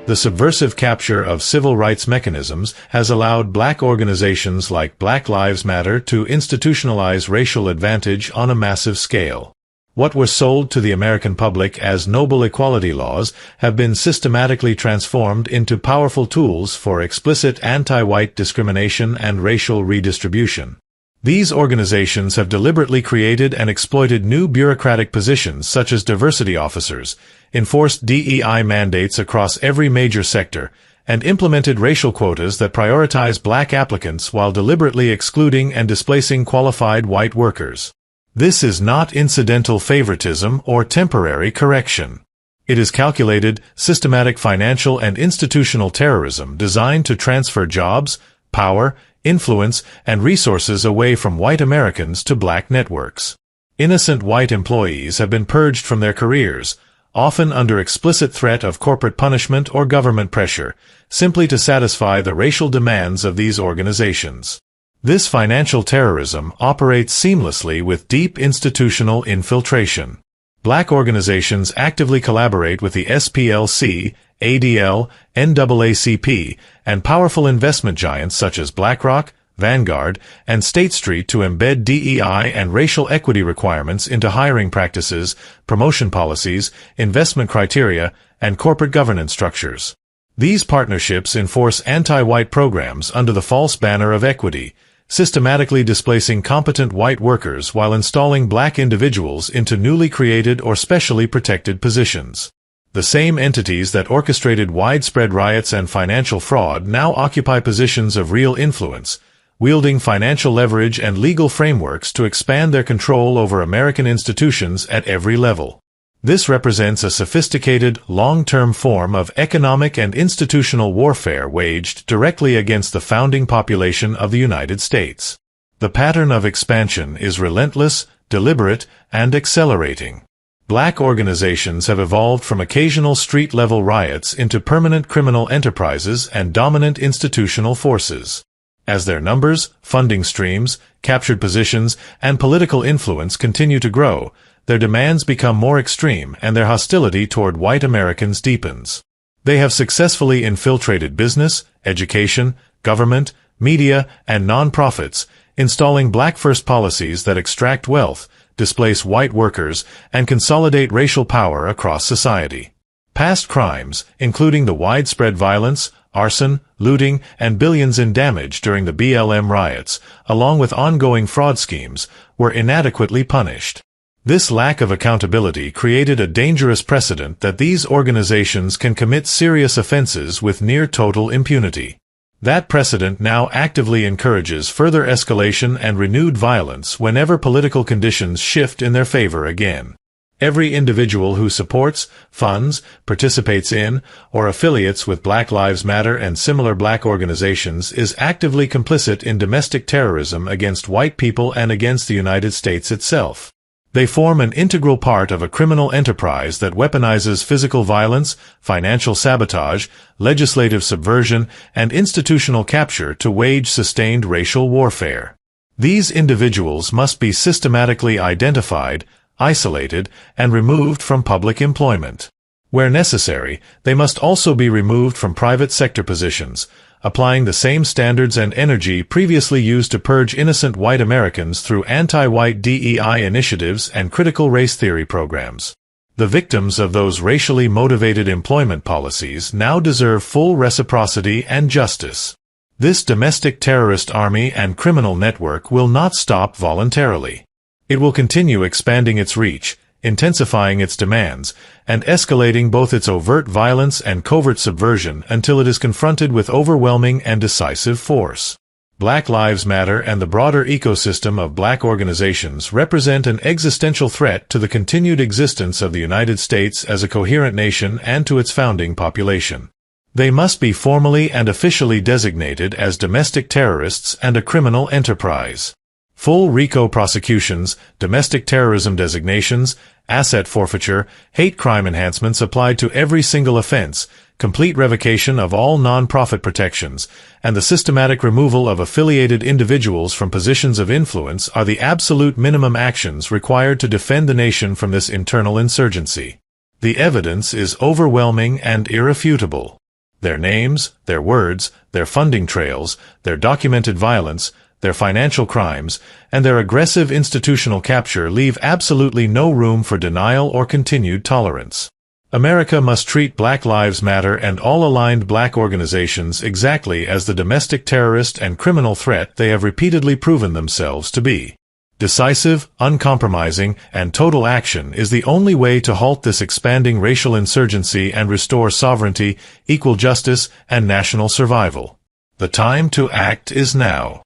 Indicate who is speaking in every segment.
Speaker 1: The subversive capture of civil rights mechanisms has allowed black organizations like Black Lives Matter to institutionalize racial advantage on a massive scale. What was sold to the American public as noble equality laws have been systematically transformed into powerful tools for explicit anti-white discrimination and racial redistribution. These organizations have deliberately created and exploited new bureaucratic positions such as diversity officers, enforced DEI mandates across every major sector, and implemented racial quotas that prioritize black applicants while deliberately excluding and displacing qualified white workers. This is not incidental favoritism or temporary correction. It is calculated, systematic financial and institutional terrorism designed to transfer jobs, power, influence, and resources away from white Americans to black networks. Innocent white employees have been purged from their careers, often under explicit threat of corporate punishment or government pressure, simply to satisfy the racial demands of these organizations. This financial terrorism operates seamlessly with deep institutional infiltration. Black organizations actively collaborate with the SPLC, ADL, NAACP, and powerful investment giants such as BlackRock, Vanguard, and State Street to embed DEI and racial equity requirements into hiring practices, promotion policies, investment criteria, and corporate governance structures. These partnerships enforce anti-white programs under the false banner of equity, systematically displacing competent white workers while installing black individuals into newly created or specially protected positions. The same entities that orchestrated widespread riots and financial fraud now occupy positions of real influence, wielding financial leverage and legal frameworks to expand their control over American institutions at every level. This represents a sophisticated, long-term form of economic and institutional warfare waged directly against the founding population of the United States. The pattern of expansion is relentless, deliberate, and accelerating. Black organizations have evolved from occasional street-level riots into permanent criminal enterprises and dominant institutional forces. As their numbers, funding streams, captured positions, and political influence continue to grow, their demands become more extreme and their hostility toward white Americans deepens. They have successfully infiltrated business, education, government, media, and nonprofits, installing black-first policies that extract wealth, displace white workers, and consolidate racial power across society. Past crimes, including the widespread violence, arson, looting, and billions in damage during the BLM riots, along with ongoing fraud schemes, were inadequately punished. This lack of accountability created a dangerous precedent that these organizations can commit serious offenses with near total impunity. That precedent now actively encourages further escalation and renewed violence whenever political conditions shift in their favor again. Every individual who supports, funds, participates in, or affiliates with Black Lives Matter and similar black organizations is actively complicit in domestic terrorism against white people and against the United States itself. They form an integral part of a criminal enterprise that weaponizes physical violence, financial sabotage, legislative subversion, and institutional capture to wage sustained racial warfare. These individuals must be systematically identified, isolated, and removed from public employment. Where necessary, they must also be removed from private sector positions, applying the same standards and energy previously used to purge innocent white Americans through anti-white DEI initiatives and critical race theory programs. The victims of those racially motivated employment policies now deserve full reciprocity and justice. This domestic terrorist army and criminal network will not stop voluntarily. It will continue expanding its reach, intensifying its demands, and escalating both its overt violence and covert subversion until it is confronted with overwhelming and decisive force. Black Lives Matter and the broader ecosystem of black organizations represent an existential threat to the continued existence of the United States as a coherent nation and to its founding population. They must be formally and officially designated as domestic terrorists and a criminal enterprise. Full RICO prosecutions, domestic terrorism designations, asset forfeiture, hate crime enhancements applied to every single offense, complete revocation of all non-profit protections, and the systematic removal of affiliated individuals from positions of influence are the absolute minimum actions required to defend the nation from this internal insurgency. The evidence is overwhelming and irrefutable. Their names, their words, their funding trails, their documented violence, their financial crimes, and their aggressive institutional capture leave absolutely no room for denial or continued tolerance. America must treat Black Lives Matter and all aligned black organizations exactly as the domestic terrorist and criminal threat they have repeatedly proven themselves to be. Decisive, uncompromising, and total action is the only way to halt this expanding racial insurgency and restore sovereignty, equal justice, and national survival. The time to act is now.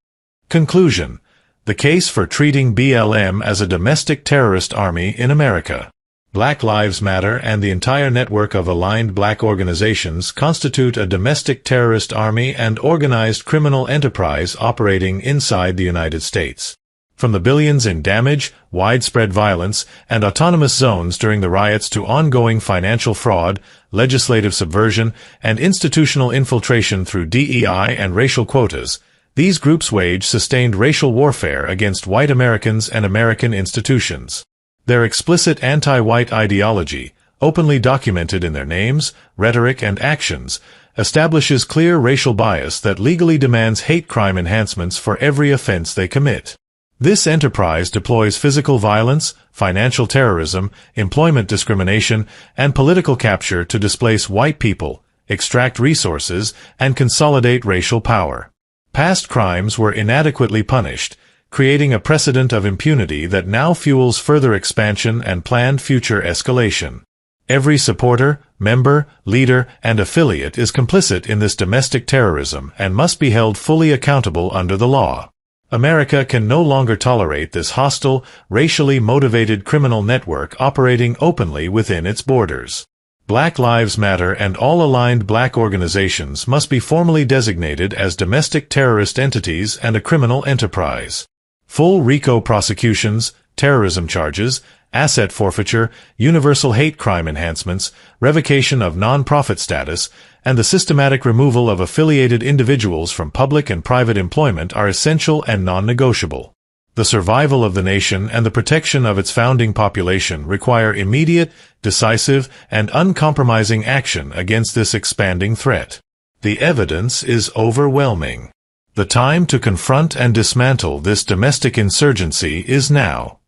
Speaker 1: Conclusion. The case for treating BLM as a domestic terrorist army in America. Black Lives Matter and the entire network of aligned black organizations constitute a domestic terrorist army and organized criminal enterprise operating inside the United States. From the billions in damage, widespread violence, and autonomous zones during the riots to ongoing financial fraud, legislative subversion, and institutional infiltration through DEI and racial quotas, these groups wage sustained racial warfare against white Americans and American institutions. Their explicit anti-white ideology, openly documented in their names, rhetoric, and actions, establishes clear racial bias that legally demands hate crime enhancements for every offense they commit. This enterprise deploys physical violence, financial terrorism, employment discrimination, and political capture to displace white people, extract resources, and consolidate racial power. Past crimes were inadequately punished, creating a precedent of impunity that now fuels further expansion and planned future escalation. Every supporter, member, leader, and affiliate is complicit in this domestic terrorism and must be held fully accountable under the law. America can no longer tolerate this hostile, racially motivated criminal network operating openly within its borders. Black Lives Matter and all aligned black organizations must be formally designated as domestic terrorist entities and a criminal enterprise. Full RICO prosecutions, terrorism charges, asset forfeiture, universal hate crime enhancements, revocation of non-profit status, and the systematic removal of affiliated individuals from public and private employment are essential and non-negotiable. The survival of the nation and the protection of its founding population require immediate, decisive, and uncompromising action against this expanding threat. The evidence is overwhelming. The time to confront and dismantle this domestic insurgency is now.